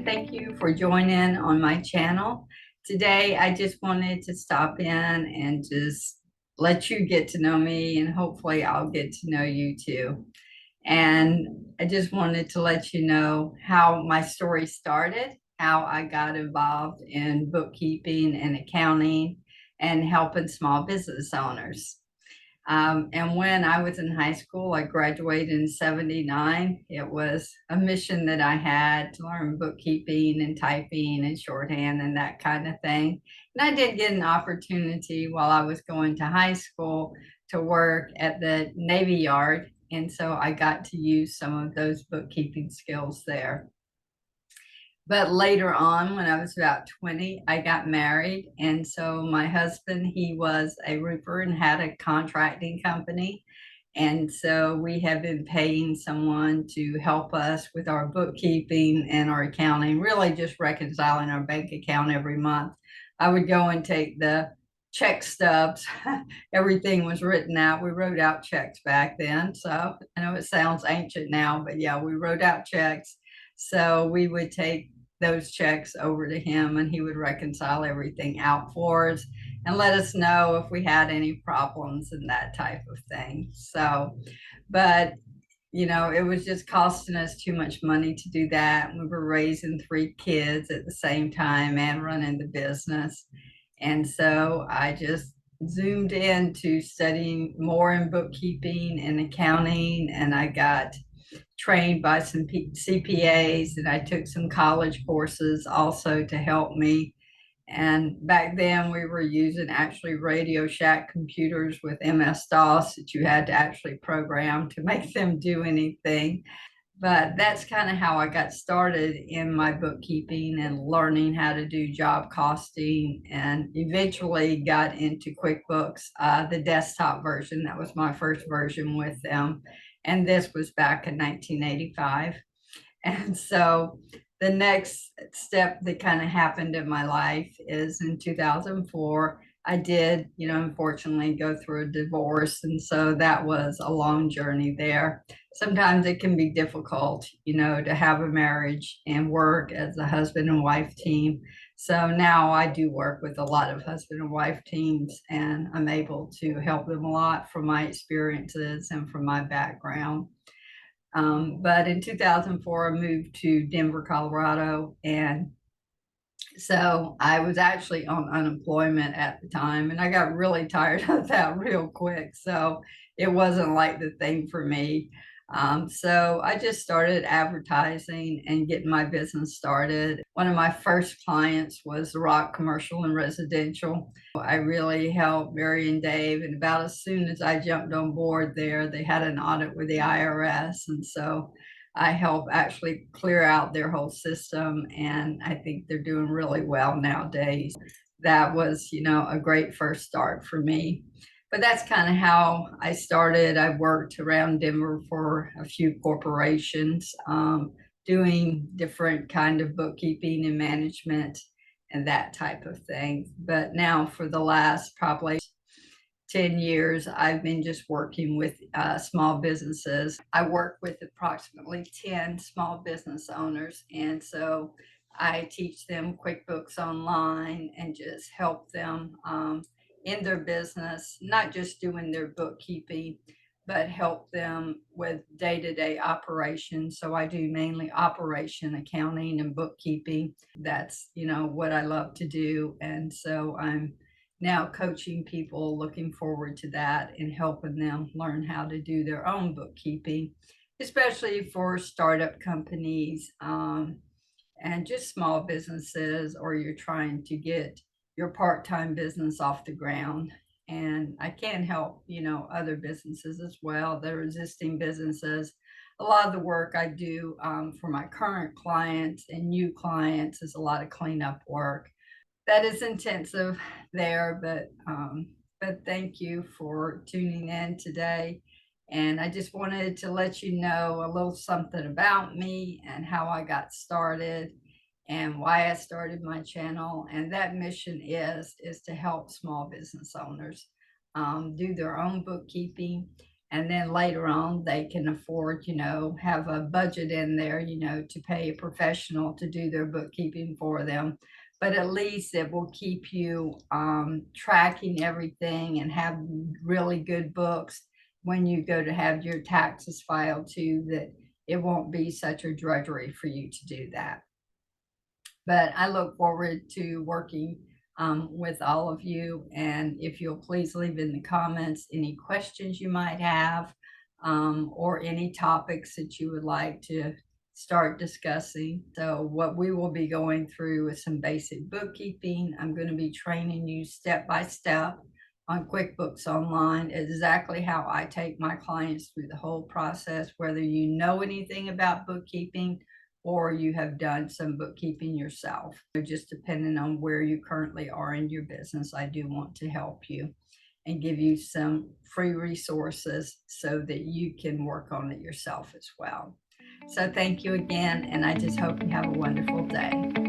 and thank you for joining on my channel. Today, I just wanted to stop in and just let you get to know me, and hopefully I'll get to know you too. And I just wanted to let you know how my story started, how I got involved in bookkeeping and accounting and helping small business owners. And when I was in high school, I graduated in 79. It was a mission that I had to learn bookkeeping and typing and shorthand and that kind of thing. And I did get an opportunity while I was going to high school to work at the Navy Yard. And so I got to use some of those bookkeeping skills there. But later on, when I was about 20, I got married. And so my husband, he was a roofer and had a contracting company. And so we have been paying someone to help us with our bookkeeping and our accounting, really just reconciling our bank account every month. I would go and take the check stubs. Everything was written out. We wrote out checks back then. So I know it sounds ancient now, but yeah, we wrote out checks. So we would take those checks over to him and he would reconcile everything out for us and let us know if we had any problems and that type of thing. So, but it was just costing us too much money to do that. We were raising 3 kids at the same time and running the business. And so I just zoomed into studying more in bookkeeping and accounting, and I got trained by some CPAs, and I took some college courses also to help me. And back then we were using actually Radio Shack computers with MS-DOS that you had to actually program to make them do anything. But that's kind of how I got started in my bookkeeping and learning how to do job costing, and eventually got into QuickBooks, the desktop version. That was my first version with them. And this was back in 1985. And so the next step that kind of happened in my life is in 2004. I did, unfortunately go through a divorce. And so that was a long journey there. Sometimes it can be difficult, to have a marriage and work as a husband and wife team. So now I do work with a lot of husband and wife teams, and I'm able to help them a lot from my experiences and from my background. But in 2004, I moved to Denver, Colorado, and so I was actually on unemployment at the time, and I got really tired of that real quick. So it wasn't like the thing for me. So I just started advertising and getting my business started. One of my first clients was the Rock Commercial and Residential. I really helped Mary and Dave, and about as soon as I jumped on board there, they had an audit with the IRS, and so I help actually clear out their whole system, and I think they're doing really well nowadays. That was, a great first start for me. But that's kind of how I started. I worked around Denver for a few corporations, doing different kind of bookkeeping and management and that type of thing. But now for the last probably 10 years, I've been just working with small businesses. I work with approximately 10 small business owners. And so I teach them QuickBooks Online and just help them in their business, not just doing their bookkeeping, but help them with day-to-day operations. So I do mainly operation accounting and bookkeeping. That's, what I love to do. And so I'm now coaching people, looking forward to that and helping them learn how to do their own bookkeeping, especially for startup companies and just small businesses, or you're trying to get your part-time business off the ground. And I can help, other businesses as well. They're existing businesses. A lot of the work I do for my current clients and new clients is a lot of cleanup work. That is intensive there, but thank you for tuning in today. And I just wanted to let you know a little something about me and how I got started and why I started my channel. And that mission is to help small business owners do their own bookkeeping And then later on, they can afford, have a budget in there, to pay a professional to do their bookkeeping for them. But at least it will keep you tracking everything and have really good books when you go to have your taxes filed too, that it won't be such a drudgery for you to do that. But I look forward to working with all of you. And if you'll please leave in the comments any questions you might have, or any topics that you would like to start discussing. So what we will be going through is some basic bookkeeping. I'm going to be training you step by step on QuickBooks Online, exactly how I take my clients through the whole process, whether you know anything about bookkeeping or you have done some bookkeeping yourself. So just depending on where you currently are in your business, I do want to help you and give you some free resources so that you can work on it yourself as well. So thank you again, and I just hope you have a wonderful day.